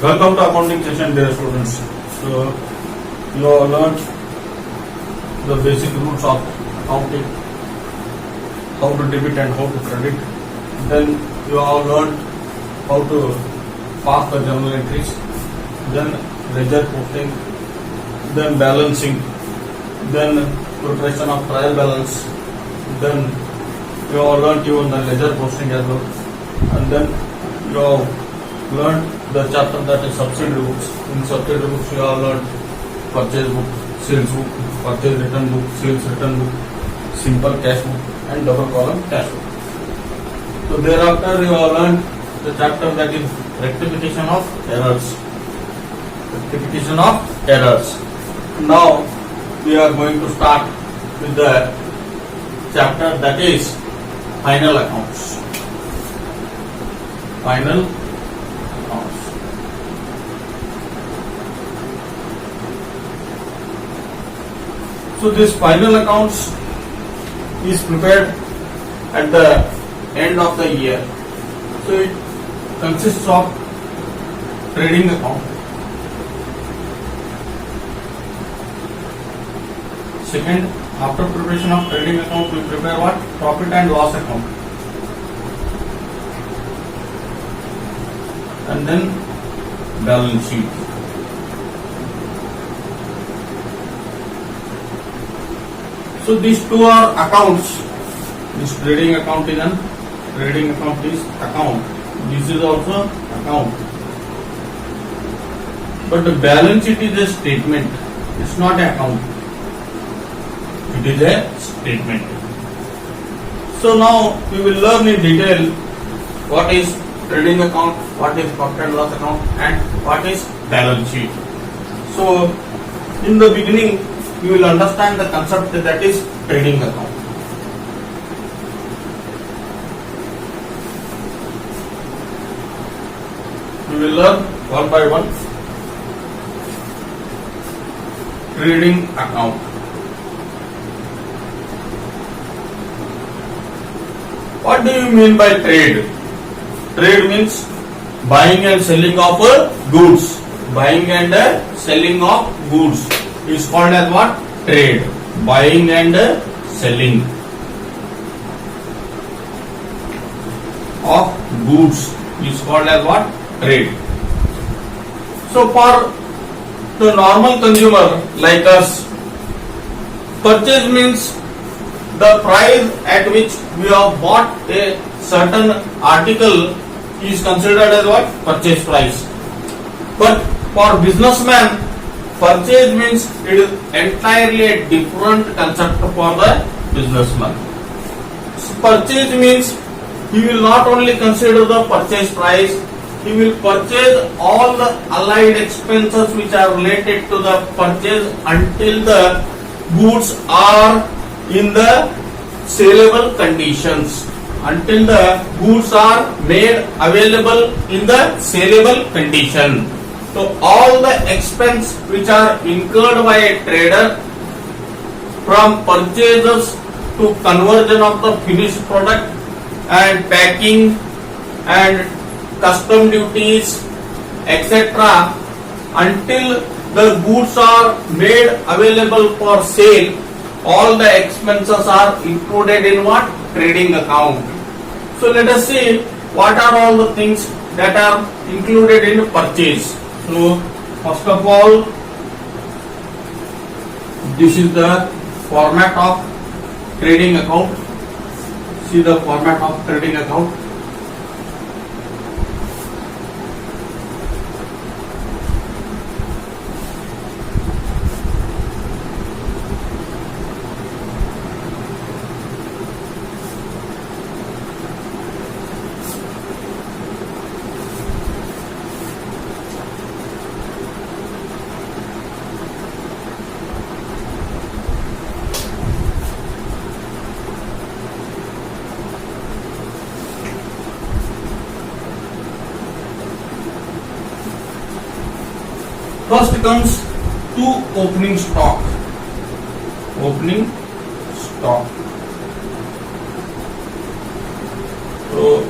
Welcome to accounting session, dear students. So you have learned the basic rules of accounting, how to debit and how to credit. Then you have learned how to pass the journal entries, then ledger posting, then balancing, then preparation of trial balance. Then you have learned even the ledger posting as well, and then you have learned the chapter that is subsidiary books. In subsidiary books you have learned purchase book, sales book, purchase return book, sales return book, simple cash book and double column cash book. So thereafter you have learned the chapter that is rectification of errors. Rectification of errors. Now we are going to start with the chapter that is final accounts. Final accounts. So this final accounts is prepared at the end of the year. So it consists of trading account, second, after preparation of trading account we prepare what? Profit and loss account, and then balance sheet. So these two are accounts. This trading account is an trading account is account. This is also account. But the balance sheet is a statement. It's not an account. It is a statement. So now we will learn in detail what is trading account, what is profit and loss account, and what is balance sheet. So in the beginning you will understand the concept that is trading account. We will learn one by one. Trading account. What do you mean by trade? Trade means buying and selling of goods. Buying and selling of goods is called as what? Trade. Buying and selling of goods is called as what? Trade. So for the normal consumer like us, purchase means the price at which we have bought a certain article is considered as what? Purchase price. But for businessman, purchase means it is entirely a different concept for the businessman. Purchase means he will not only consider the purchase price, he will purchase all the allied expenses which are related to the purchase until the goods are in the saleable conditions. Until the goods are made available in the saleable condition. So all the expense which are incurred by a trader, from purchases to conversion of the finished product and packing and custom duties, etc., until the goods are made available for sale, all the expenses are included in what? Trading account. So let us see what are all the things that are included in purchase. So first of all, this is the format of trading account. See the format of trading account. First comes to opening stock. Opening stock. So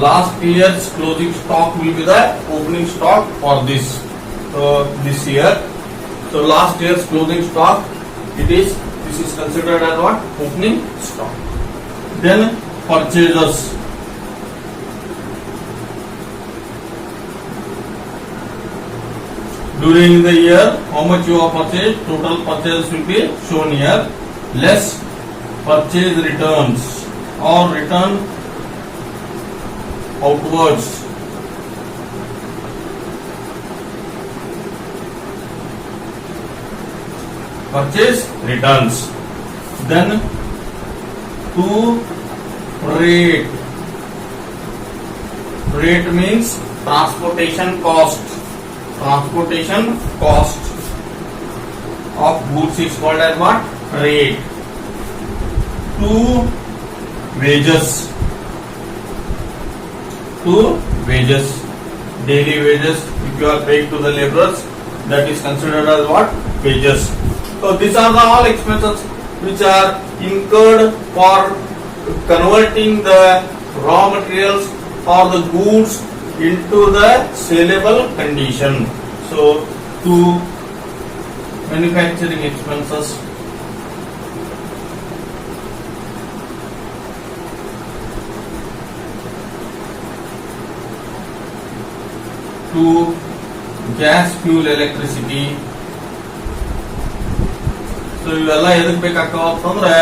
last year's closing stock will be the opening stock for this year. So last year's closing stock, this is considered as what? Opening stock. Then purchases. During the year, how much you have purchased? Total purchase will be shown here. Less purchase returns or return outwards. Purchase returns. Then to freight. Freight means transportation cost. Transportation cost of goods is called as what? Freight. To wages. To wages. Daily wages, if you are paid to the laborers, that is considered as what? Wages. So these are the all expenses which are incurred for converting the raw materials or the goods into the saleable condition. So to manufacturing expenses, to gas, fuel, electricity. So ಇವೆಲ್ಲ ಎದಕ್ ಬೇಕಾಗ್ತಾವಂತಂದ್ರೆ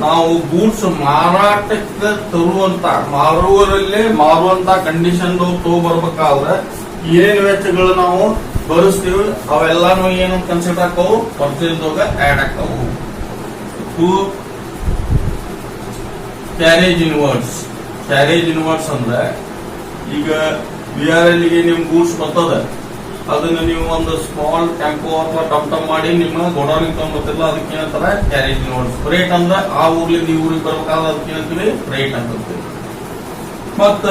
ನಾವು goods ಮಾರಾಟಕ್ಕೆ ತರುವಂತ ಮಾರುವಂತ condition ತಗೋಬರ್ಬೇಕಾದ್ರೆ ಏನ್ ವೆಚ್ಚಗಳು ನಾವು ಭರಿಸ್ತೀವಿ ಅವೆಲ್ಲಾನು ಏನು ಕನ್ಸಿಡರ್ ಆಕ್ಕವು ಪರ್ಚೇಸ್ ಆಡ್ ಆಕ್ಕವು. To carriage inwards. Carriage inwards ಅಂದ್ರೆ ಈಗ VRL ಗೆ ನಿಮ್ ಗೂಡ್ಸ್ ಬರ್ತದ, ಅದನ್ನ ನೀವು ಒಂದು ಸ್ಮಾಲ್ ಟೆಂಪೋ ಅಥವಾ ಟಮ್ ಮಾಡಿ ನಿಮ್ಮ ಗೋಡೌನಿಗೆ ತಗೊಂಡ್ಬರ್ತಿಲ್ಲ, ಅದಕ್ಕೆ ಏನಂತಾರೆ ಕ್ಯಾರೇಜ್ ಇನ್ವರ್ಡ್ಸ್. ಫ್ರೇಟ್ ಅಂದ್ರೆ ಆ ಊರ್ಲಿಂದ ಈ ಊರಿಗೆ ಬರ್ಬೇಕಾದ್ರೆ ಅದಕ್ಕೆ ಏನಂತೀವಿ ಫ್ರೇಟ್ ಅಂತೀವಿ. ಮತ್ತ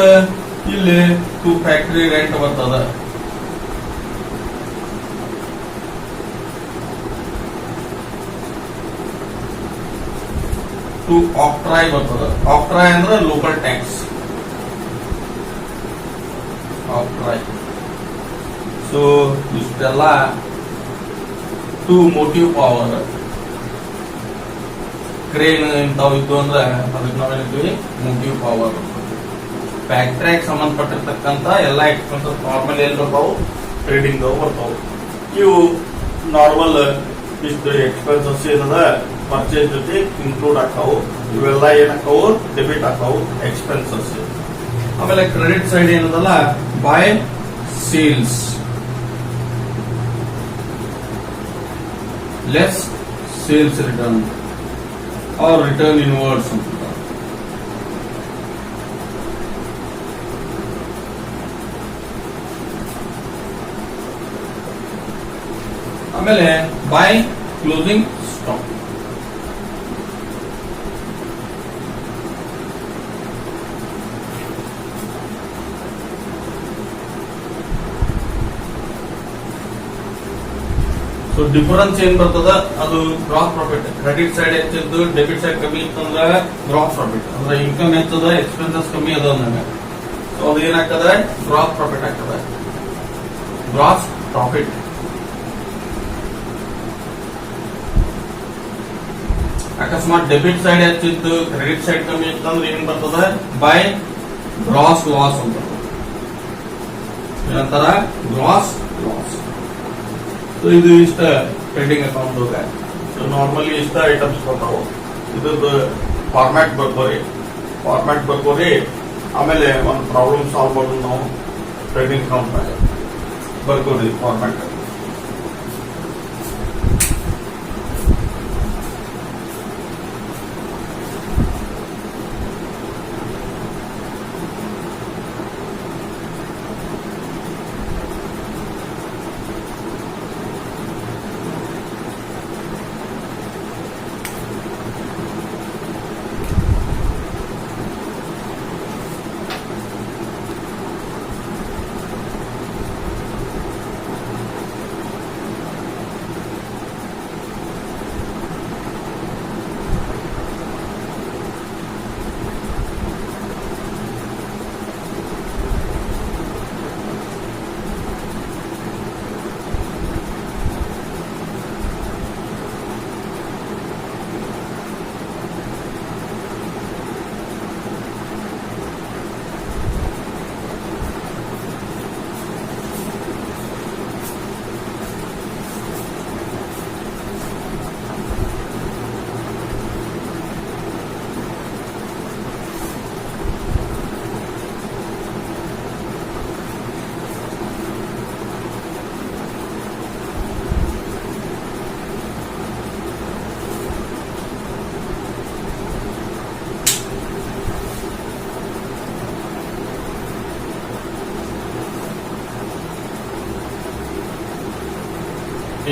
ಇಲ್ಲಿ ಟು ಫ್ಯಾಕ್ಟರಿ ರೆಂಟ್ ಬರ್ತದ. ಟು ಆಕ್ಟ್ರಾಯ್ ಬರ್ತದ. ಆಕ್ಟ್ರಾಯ್ ಅಂದ್ರೆ ಲೋಕಲ್ ಟ್ಯಾಕ್ಸ್. ಆಕ್ಟ್ರಾಯ್. ಸೊ ಇಷ್ಟೆಲ್ಲ ಟು ಮೋಟಿವ್ ಪವರ್. ಕ್ರೇನ್ ಇಂಥವು ಇದ್ದು ಅಂದ್ರೆ ಅದಕ್ಕೆ ನಾವೇನಿದ್ವಿ ಮೋಟಿವ್ ಪವರ್. ಫ್ಯಾಕ್ಟ್ರಿಗೆ ಸಂಬಂಧಪಟ್ಟಿರ್ತಕ್ಕಂಥ ಎಲ್ಲ ಎಕ್ಸ್ಪೆನ್ಸಸ್ ನಾರ್ಮಲ್ ಎಲ್ಲಿ ಬರ್ತಾವು? ಟ್ರೇಡಿಂಗ್ ಬರ್ತಾವು. ಇವು ನಾರ್ಮಲ್ ಇಷ್ಟು ಎಕ್ಸ್ಪೆನ್ಸಸ್ ಏನದ ಪರ್ಚೇಸ್ ಜೊತೆ ಇನ್ಕ್ಲೂಡ್ ಆಗ್ತಾವು. ಇವೆಲ್ಲ ಏನಾಗ್ತಾವು? ಡೆಬಿಟ್ ಆಗ್ತಾವು ಎಕ್ಸ್ಪೆನ್ಸಸ್. ಆಮೇಲೆ ಕ್ರೆಡಿಟ್ ಸೈಡ್ ಏನದಲ್ಲ by sales. Less sales return or return inwards ಅಂತ. ಆಮೇಲೆ by closing stock. So difference ಏನ್ ಬರ್ತದ ಅದು ಗ್ರಾಸ್ ಪ್ರಾಫಿಟ್. ಕ್ರೆಡಿಟ್ ಸೈಡ್ ಹೆಚ್ಚಿದ್ದು ಡೆಬಿಟ್ ಸೈಡ್ ಕಮ್ಮಿ ಇತ್ತಂದ್ರೆ ಗ್ರಾಸ್ ಪ್ರಾಫಿಟ್ ಅಂದ್ರೆ ಇನ್ಕಮ್ ಹೆಚ್ಚದ ಎಕ್ಸ್ಪೆನ್ಸಸ್ ಕಮ್ಮಿ ಅದ ಅಂದಾಗ ಸೊ ಅದು ಏನಾಗ್ತದೆ ಗ್ರಾಸ್ ಪ್ರಾಫಿಟ್ ಆಗ್ತದೆ. Gross profit. ಅಕಸ್ಮಾತ್ ಡೆಬಿಟ್ ಸೈಡ್ ಹೆಚ್ಚಿದ್ದು ಕ್ರೆಡಿಟ್ ಸೈಡ್ ಕಮ್ಮಿ ಇತ್ತಂದ್ರೆ ಏನ್ ಬರ್ತದೆ ಬೈ ಗ್ರಾಸ್ ಲಾಸ್ ಅಂತ. ಏನಂತಾರ ಗ್ರಾಸ್ ಲಾಸ್. ಸೊ ಇದು ಇಷ್ಟ ಟ್ರೇಡಿಂಗ್ ಅಕೌಂಟ್. ಸೊ ನಾರ್ಮಲಿ ಇಷ್ಟ ಐಟಮ್ಸ್ ಬರ್ತಾವ. ಇದ್ರದ್ದು ಫಾರ್ಮ್ಯಾಟ್ ಬರ್ಕೋರಿ. ಆಮೇಲೆ ಒಂದು ಪ್ರಾಬ್ಲಮ್ ಸಾಲ್ವ್ ಮಾಡೋದು ನಾವು ಟ್ರೇಡಿಂಗ್ ಅಕೌಂಟ್ ಮೇಲೆ ಬರ್ಕೋರಿ ಫಾರ್ಮ್ಯಾಟ್.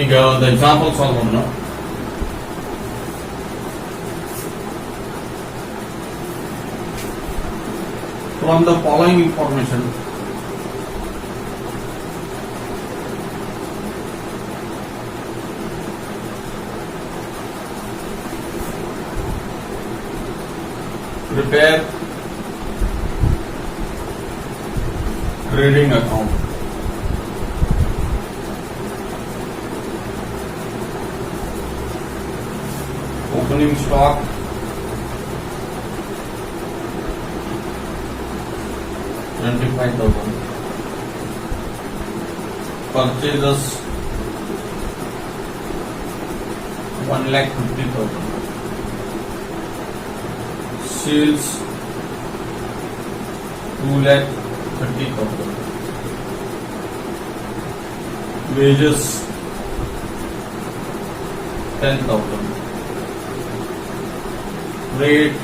ಈಗ ಒಂದು ಎಕ್ಸಾಂಪಲ್ ಸಾಲ್ವ್ ಮಾಡೋಣ. From the following information, prepare trading account. Opening stock, $25,000. Purchases, 1,50,000. Sales, 2,30,000. Wages, 10,000. Rate,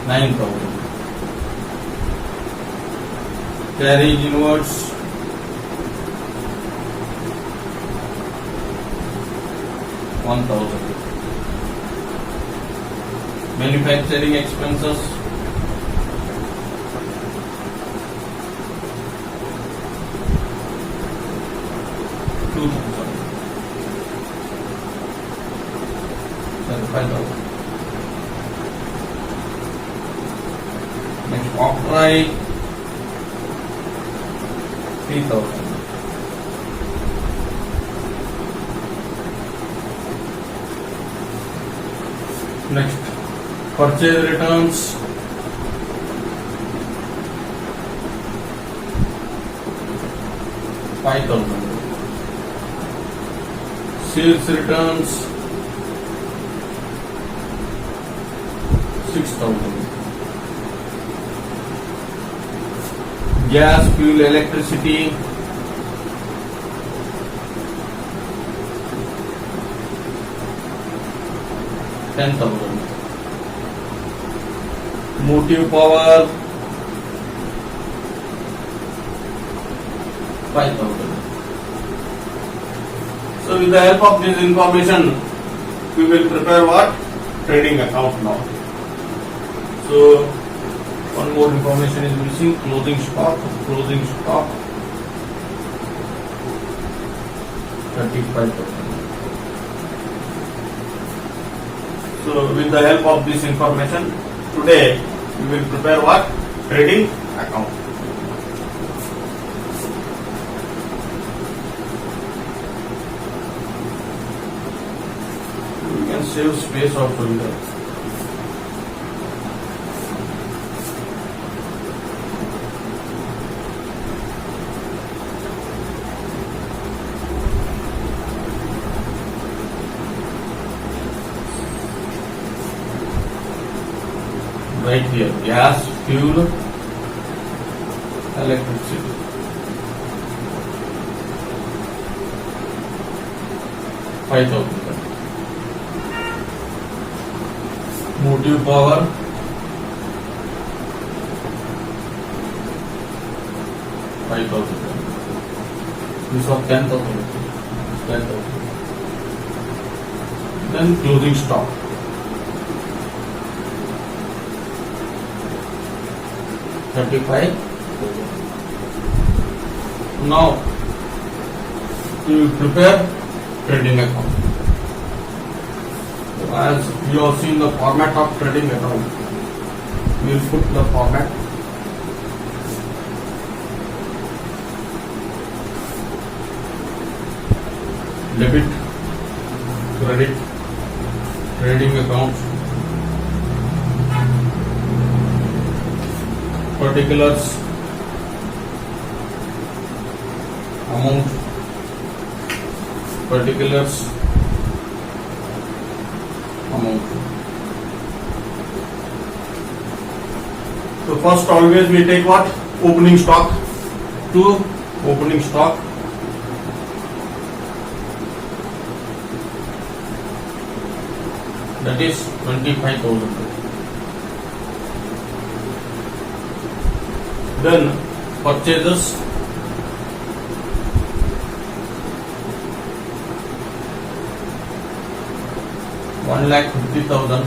9,000. Carriage inwards, 1,000. Manufacturing expenses, 2,000. 5,000. Next, outright, 3,000. Next, purchase returns, 5,000. Sales returns, 6,000. Gas, fuel, electricity, 10,000. Motive power, 5,000. So with the help of this information, we will prepare what? Trading account now. So one more information is missing. Closing stock, 35,000. So with the help of this information, today we will prepare what? Trading account. We can save space also in that. Right here, gas, fuel, electricity. $5,000. Motive power, 5,000. This was 10,000. 10,000. Then closing stock, 35,000. Now we will prepare trading account. So as you have seen the format of trading account, we will put the format. Debit, credit, trading account, particulars, amount, particulars, amount. So first always we take what? Opening stock. To opening stock, that is 25,000. Then purchases, 1,50,000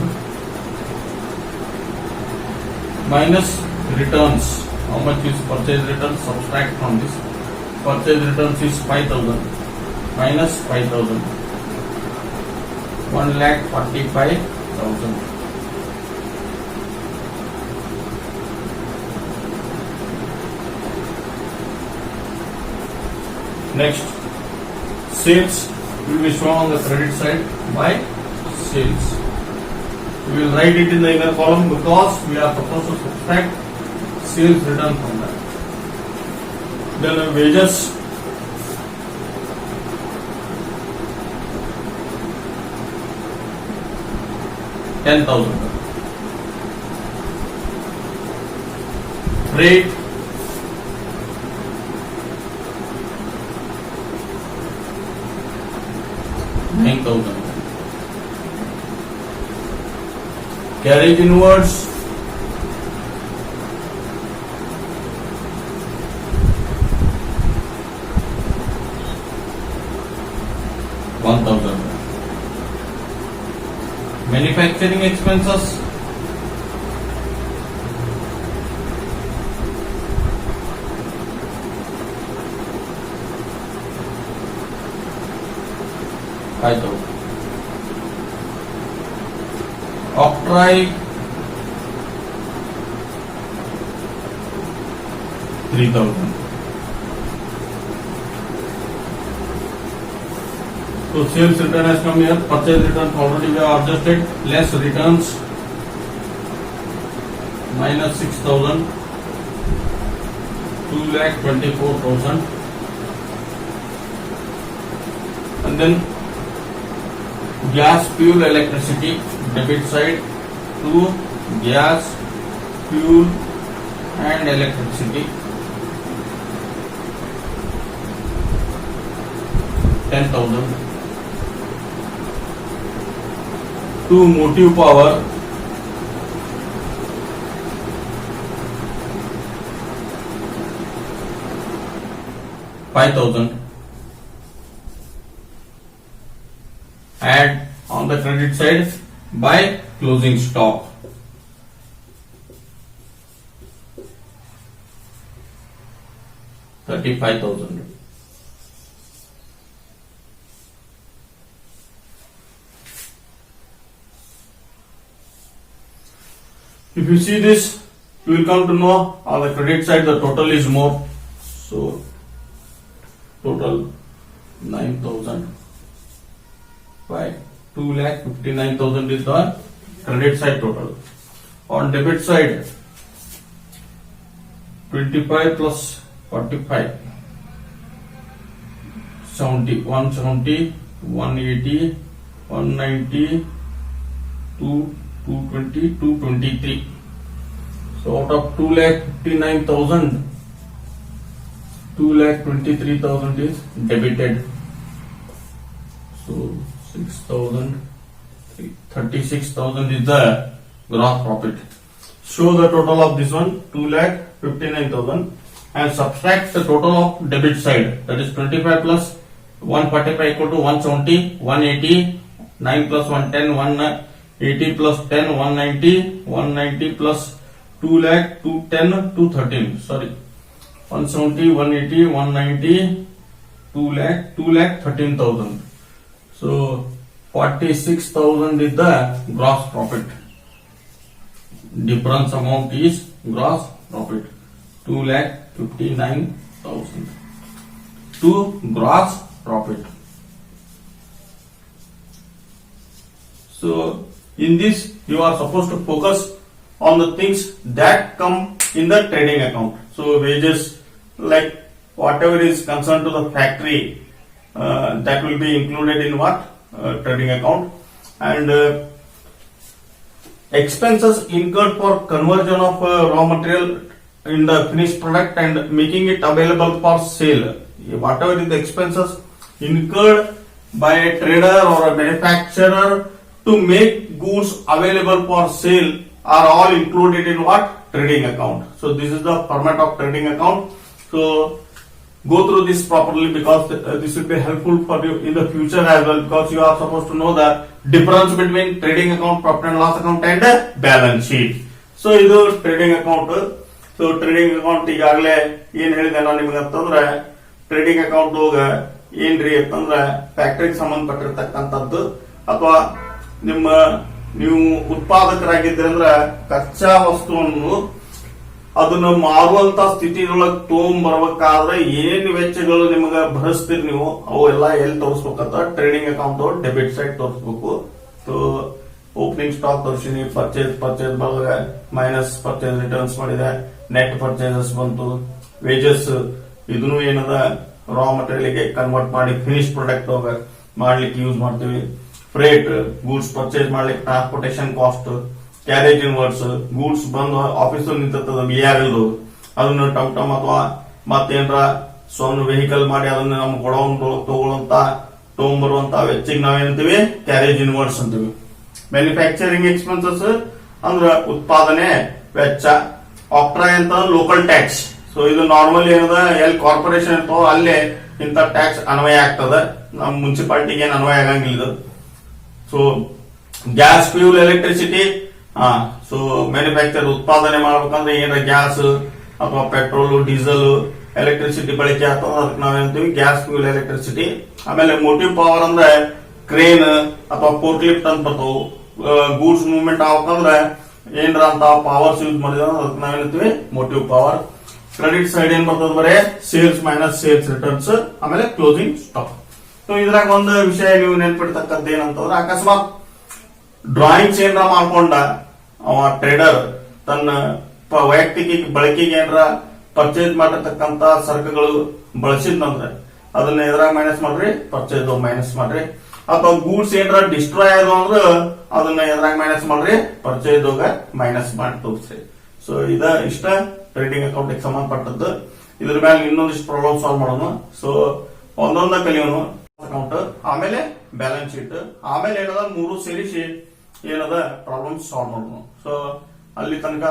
minus returns. How much is purchase return? Subtract from this. Purchase returns is 5,000 minus 5,000. 1,45,000. Next, sales will be shown on the credit side by sales. We will write it in the inner column because we are supposed to subtract sales return from that. Then wages, $10,000. Rate, $9,000. Carriage inwards, $1,000. Manufacturing expenses, $5,000. Octroi, $3,000. So sales return has come here. Purchase return already we have adjusted. Less returns minus 6,000. 2,24,000. And then gas, fuel, electricity, debit side to gas, fuel and electricity, 10,000. To motive power, $5,000. Add on the credit side by closing stock, $35,000. If you see this, you will come to know on the credit side the total is more. So total 9,000 by 2,59,000 is the credit side total. On debit side, 25 plus 45, 70, 170, 180, 190, 220, 223. So out of 2,59,000, 2,23,000 is debited. So 6,000, 36,000 is the gross profit. Show the total of this one, 2,59,000, and subtract the total of debit side, that is 25 plus 145 equal to 170, 180, 9 plus 110, 180 plus 10, 190, 190 plus 2 lakh, 210, 213, sorry, 170, 180, 190, 2 lakh, 13,000. So 46,000 is the gross profit. Difference amount is gross profit, 2,59,000 to gross profit. So in this you are supposed to focus on the things that come in the trading account. So wages, like whatever is concerned to the factory, that will be included in what? Trading account. And expenses incurred for conversion of raw material in the finished product and making it available for sale. Whatever is the expenses incurred by a trader or a manufacturer to make goods available for sale are all included in what? Trading account. So this is the format of trading account. So go through this properly because this will be helpful for you in the future as well, because you are supposed to know the difference between trading account, profit and loss account and balance sheet. So ಇದು trading account. So trading account ಈಗಾಗಲೇ ಏನ್ ಹೇಳಿದೆ ನಾನು ನಿಮ್ಗೆ ಅಂತಂದ್ರೆ, trading account ಹೋಗ ಏನ್ರಿ ಅಂತಂದ್ರೆ ಫ್ಯಾಕ್ಟರಿಗೆ ಸಂಬಂಧಪಟ್ಟಿರ್ತಕ್ಕಂಥದ್ದು ಅಥವಾ ನೀವು ಉತ್ಪಾದಕರಾಗಿದ್ರಿ ಅಂದ್ರ ಕಚ್ಚಾ ವಸ್ತುವನ್ನು ಅದನ್ನ ಮಾರುವಂತ ಸ್ಥಿತಿಯೊಳಗೆ ತಗೊಂಡ್ಬರ್ಬೇಕಾದ್ರೆ ಏನ್ ವೆಚ್ಚಗಳು ನಿಮ್ಗ ಭರಿಸ್ತೀರಿ ನೀವು, ಅವೆಲ್ಲ ಎಲ್ಲಿ ತೋರಿಸ್ಬೇಕಂತ ಟ್ರೇಡಿಂಗ್ ಅಕೌಂಟ್ ಡೆಬಿಟ್ ಸೈಡ್ ತೋರಿಸ್ಬೇಕು. ಸೊ ಓಪನಿಂಗ್ ಸ್ಟಾಕ್ ತೋರಿಸಿನಿ, ಪರ್ಚೇಸ್ ಬಂದಾಗ ಮೈನಸ್ ಪರ್ಚೇಸ್ ರಿಟರ್ನ್ಸ್ ಮಾಡಿದೆ, ನೆಟ್ ಪರ್ಚೇಸಸ್ ಬಂತು, ವೇಜಸ್ ಇದನ್ನು ಏನದ ರಾ ಮಟೀರಿಯಲ್ ಗೆ ಕನ್ವರ್ಟ್ ಮಾಡಿ ಫಿನಿಶ್ ಪ್ರಾಡಕ್ಟ್ ಮಾಡ್ಲಿಕ್ಕೆ ಯೂಸ್ ಮಾಡ್ತೀವಿ. ಫ್ರೇಟ್ ಗೂಡ್ಸ್ ಪರ್ಚೇಸ್ ಮಾಡ್ಲಿಕ್ಕೆ transportation cost, carriage inwards goods ಬಂದು ಆಫೀಸ್ ನಿಂತದ BRL ಅದನ್ನ ಟಮ್ ಅಥವಾ ಮತ್ತೇನ್ರ ಸ್ವಂತ ವೆಹಿಕಲ್ ಮಾಡಿ ಅದನ್ನ ನಮ್ಮ ಗೊಡೌನ್ ತಗೊಂಡ್ಬರುವಂತ ವೆಚ್ಚಿಗೆ ನಾವೇನಂತೀವಿ ಕ್ಯಾರೇಜ್ ಇನ್ವರ್ಡ್ಸ್ ಅಂತೀವಿ. ಮ್ಯಾನುಫ್ಯಾಕ್ಚರಿಂಗ್ ಎಕ್ಸ್ಪೆನ್ಸಸ್ ಅಂದ್ರ ಉತ್ಪಾದನೆ ವೆಚ್ಚ. ಆಕ್ಟ್ರಾಯ್ ಅಂತ ಲೋಕಲ್ ಟ್ಯಾಕ್ಸ್. ಸೊ ಇದು ನಾರ್ಮಲ್ ಏನದ ಎಲ್ಲಿ ಕಾರ್ಪೊರೇಷನ್ ಇರ್ತೋ ಅಲ್ಲೇ ಇಂತ ಟ್ಯಾಕ್ಸ್ ಅನ್ವಯ ಆಗ್ತದ, ನಮ್ ಮುನ್ಸಿಪಾಲಿಟಿಗೆ ಏನ್ ಅನ್ವಯ ಆಗಂಗಿಲ್ಲ. So gas, fuel, electricity. So manufacture ಉತ್ಪಾದನೆ ಮಾಡ್ಬೇಕಂದ್ರೆ ಏನಾರ ಗ್ಯಾಸ್ ಅಥವಾ ಪೆಟ್ರೋಲ್, ಡೀಸೆಲ್, ಎಲೆಕ್ಟ್ರಿಸಿಟಿ ಬಳಕೆ ಆಗ್ತದ, ಅದಕ್ಕೆ ನಾವೇಂತೀವಿ ಗ್ಯಾಸ್, ಫ್ಯೂಲ್, ಎಲೆಕ್ಟ್ರಿಸಿಟಿ. ಆಮೇಲೆ ಮೋಟಿವ್ ಪವರ್ ಅಂದ್ರೆ ಕ್ರೇನ್ ಅಥವಾ ಫೋರ್ಕ್ ಲಿಫ್ಟ್ ಅಂತ ಬರ್ತಾವು. ಗೂಡ್ಸ್ ಮೂವ್ಮೆಂಟ್ ಆಗ್ಬೇಕಂದ್ರೆ ಏನ್ರ ಅಂತ ಪವರ್ಸ್ ಯೂಸ್ ಮಾಡಿದ್ರೆ ಅದಕ್ಕೆ ನಾವೇನಂತೀವಿ ಮೋಟಿವ್ ಪವರ್. ಕ್ರೆಡಿಟ್ ಸೈಡ್ ಏನ್ ಬರ್ತದ ಬರೇ ಸೇಲ್ಸ್ ಮೈನಸ್ ಸೇಲ್ಸ್ ರಿಟರ್ನ್ಸ್, ಆಮೇಲೆ ಕ್ಲೋಸಿಂಗ್ ಸ್ಟಾಕ್. ಸೊ ಇದ್ರಾಗ ಒಂದು ವಿಷಯ ನೀವು ನೆನ್ಪಿಡ್ತಕ್ಕಂಥ ಏನಂತಂದ್ರೆ, ಅಕಸ್ಮಾತ್ ಡ್ರಾಯಿಂಗ್ಸ್ ಏನಾರ ಮಾಡ್ಕೊಂಡ ಅವ ಟ್ರೇಡರ್ ತನ್ನ ವೈಯಕ್ತಿಕ ಬಳಕೆಗೆ ಏನಾರ ಪರ್ಚೇಸ್ ಮಾಡಿರ್ತಕ್ಕಂತ ಸರಕುಗಳು ಬಳಸಿದ್ನಂದ್ರೆ ಅದನ್ನ ಎದ್ರಾಗ ಮೈನಸ್ ಮಾಡ್ರಿ, ಪರ್ಚೇಸ್ ಮೈನಸ್ ಮಾಡ್ರಿ. ಅಥವಾ ಗೂಡ್ಸ್ ಏನಾರ ಡಿಸ್ಟ್ರಾಯ್ ಆದವು ಅಂದ್ರೆ ಅದನ್ನ ಎದ್ರಾಗ ಮೈನಸ್ ಮಾಡ್ರಿ, ಪರ್ಚೇಸ್ ಮೈನಸ್ ಮಾಡಿ ತೋರಿಸ್ರಿ. ಸೊ ಇಷ್ಟ ಟ್ರೇಡಿಂಗ್ ಅಕೌಂಟ್ ಸಂಬಂಧಪಟ್ಟದ್ದು. ಇದ್ರ ಮೇಲೆ ಇನ್ನೊಂದಿಷ್ಟು ಪ್ರಾಬ್ಲಮ್ ಸಾಲ್ವ್ ಮಾಡೋಣ. ಸೊ ಒಂದೊಂದ ಕಲಿಯೋನು. ಅಕೌಂಟ್, ಆಮೇಲೆ ಬ್ಯಾಲೆನ್ಸ್ ಶೀಟ್, ಆಮೇಲೆ ಏನದ ಮೂರು ಸೇರಿಸಿ ಏನದ ಪ್ರಾಬ್ಲಮ್ ಸಾಲ್ವ್ ಮಾಡೋಣ. ಸೊ ಅಲ್ಲಿ ತನಕ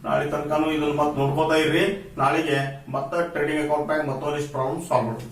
ನಾಳೆ ತನಕನು ಇದನ್ನ ಮತ್ತೆ ನೋಡ್ಕೋತಾ ಇರ್ರಿ. ನಾಳೆಗೆ ಮತ್ತೆ ಟ್ರೇಡಿಂಗ್ ಅಕೌಂಟ್ ಮತ್ತೊಂದಿಷ್ಟು ಪ್ರಾಬ್ಲಮ್ ಸಾಲ್ವ್ ಮಾಡೋಣ.